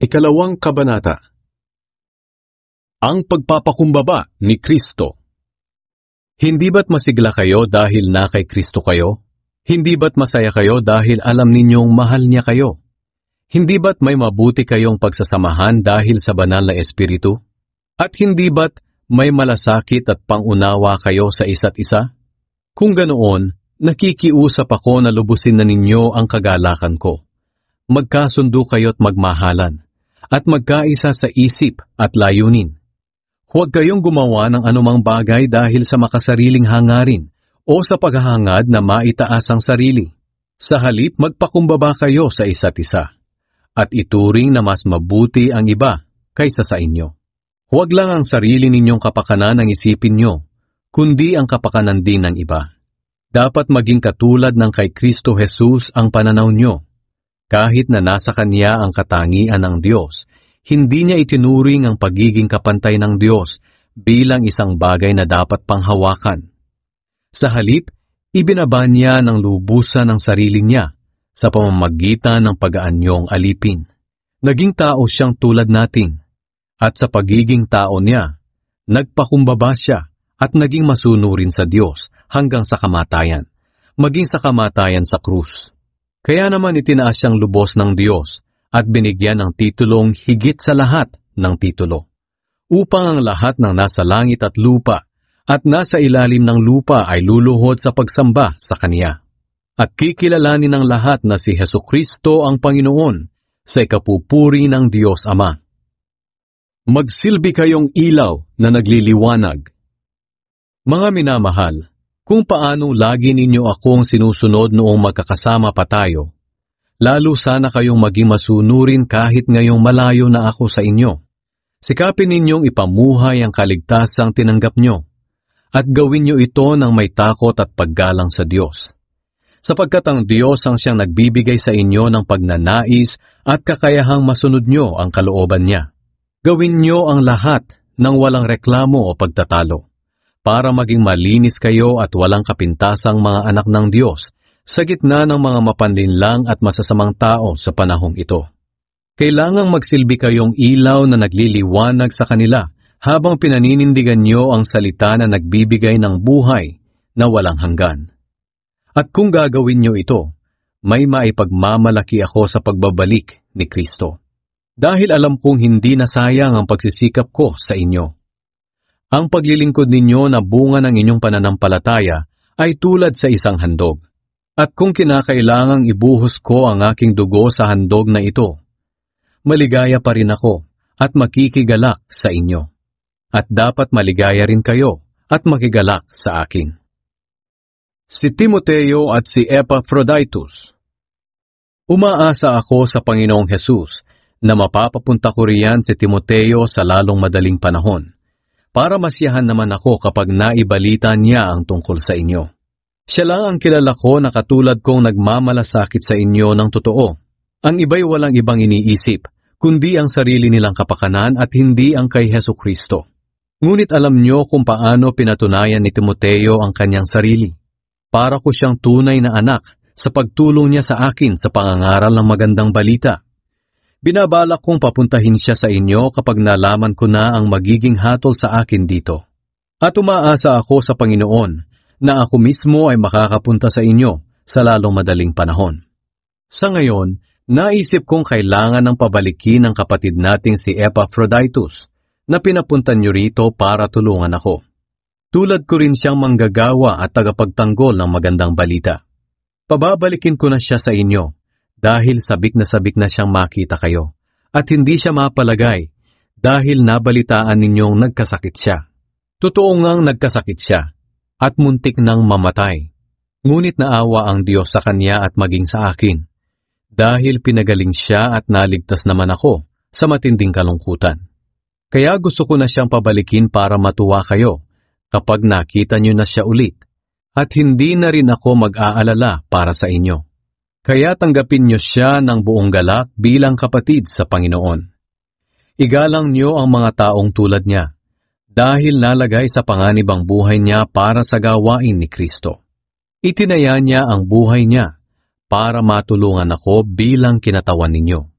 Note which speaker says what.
Speaker 1: Ikalawang kabanata. Ang pagpapakumbaba ni Kristo. Hindi ba't masigla kayo dahil na kay Kristo kayo? Hindi ba't masaya kayo dahil alam ninyong mahal niya kayo? Hindi ba't may mabuti kayong pagsasamahan dahil sa banal na Espiritu? At hindi ba't may malasakit at pangunawa kayo sa isa't isa? Kung ganoon, nakikiusap ako na lubusin na ninyo ang kagalakan ko. Magkasundo kayo't magmahalan, at magkaisa sa isip at layunin. Huwag kayong gumawa ng anumang bagay dahil sa makasariling hangarin o sa paghahangad na maitaas ang sarili. Sa halip, magpakumbaba kayo sa isa't isa, at ituring na mas mabuti ang iba kaysa sa inyo. Huwag lang ang sarili ninyong kapakanan ang isipin nyo, kundi ang kapakanan din ng iba. Dapat maging katulad ng kay Kristo Jesus ang pananaw nyo. Kahit na nasa Kanya ang katangian ng Diyos, hindi niya itinuring ang pagiging kapantay ng Diyos bilang isang bagay na dapat panghawakan. Sa halip, ibinaba niya ng lubusan ang sarili niya sa pamamagitan ng pag-aanyong alipin. Naging tao siyang tulad natin, at sa pagiging tao niya, nagpakumbaba siya at naging masunurin sa Diyos hanggang sa kamatayan, maging sa kamatayan sa krus. Kaya naman itinaas siyang lubos ng Diyos at binigyan ng titulong higit sa lahat ng titulo, upang ang lahat ng nasa langit at lupa at nasa ilalim ng lupa ay luluhod sa pagsamba sa Kanya. At kikilalanin ng lahat na si Hesukristo ang Panginoon sa ikapupuri ng Diyos Ama. Magsilbi kayong ilaw na nagliliwanag. Mga minamahal, kung paano lagi ninyo akong sinusunod noong magkakasama pa tayo, lalo sana kayong maging masunurin kahit ngayong malayo na ako sa inyo. Sikapin ninyong ipamuhay ang kaligtasang tinanggap nyo, at gawin nyo ito ng may takot at paggalang sa Diyos. Sapagkat ang Diyos ang siyang nagbibigay sa inyo ng pagnanais at kakayahang masunod nyo ang kalooban niya. Gawin nyo ang lahat ng walang reklamo o pagtatalo, para maging malinis kayo at walang kapintasang mga anak ng Diyos sa gitna ng mga mapanlinlang at masasamang tao sa panahong ito. Kailangang magsilbi kayong ilaw na nagliliwanag sa kanila habang pinaninindigan nyo ang salita na nagbibigay ng buhay na walang hanggan. At kung gagawin nyo ito, may maipagmamalaki ako sa pagbabalik ni Kristo. Dahil alam kong hindi nasayang ang pagsisikap ko sa inyo. Ang paglilingkod ninyo na bunga ng inyong pananampalataya ay tulad sa isang handog. At kung kinakailangang ibuhos ko ang aking dugo sa handog na ito, maligaya pa rin ako at makikigalak sa inyo. At dapat maligaya rin kayo at makigalak sa akin. Si Timoteo at si Epaphroditus. Umaasa ako sa Panginoong Hesus na mapapapunta ko riyan si Timoteo sa lalong madaling panahon, para masiyahan naman ako kapag naibalita niya ang tungkol sa inyo. Siya lang ang kilala ko na katulad kong nagmamalasakit sa inyo ng totoo. Ang iba'y walang ibang iniisip, kundi ang sarili nilang kapakanan at hindi ang kay Hesukristo. Ngunit alam niyo kung paano pinatunayan ni Timoteo ang kanyang sarili. Para ko siyang tunay na anak sa pagtulong niya sa akin sa pangangaral ng magandang balita. Binabalak kong papuntahin siya sa inyo kapag nalaman ko na ang magiging hatol sa akin dito. At umaasa ako sa Panginoon na ako mismo ay makakapunta sa inyo sa lalong madaling panahon. Sa ngayon, naisip kong kailangan ng pabalikin ng kapatid nating si Epaphroditus na pinapuntan niyo rito para tulungan ako. Tulad ko rin siyang manggagawa at tagapagtanggol ng magandang balita. Pababalikin ko na siya sa inyo, dahil sabik na siyang makita kayo, at hindi siya mapalagay dahil nabalitaan ninyong nagkasakit siya. Totoo ngang nagkasakit siya, at muntik nang mamatay. Ngunit naawa ang Diyos sa kanya at maging sa akin, dahil pinagaling siya at naligtas naman ako sa matinding kalungkutan. Kaya gusto ko na siyang pabalikin para matuwa kayo kapag nakita niyo na siya ulit, at hindi na rin ako mag-aalala para sa inyo. Kaya tanggapin niyo siya ng buong galak bilang kapatid sa Panginoon. Igalang niyo ang mga taong tulad niya, dahil nalagay sa panganib ang buhay niya para sa gawain ni Kristo. Itinaya niya ang buhay niya para matulungan ako bilang kinatawan ninyo.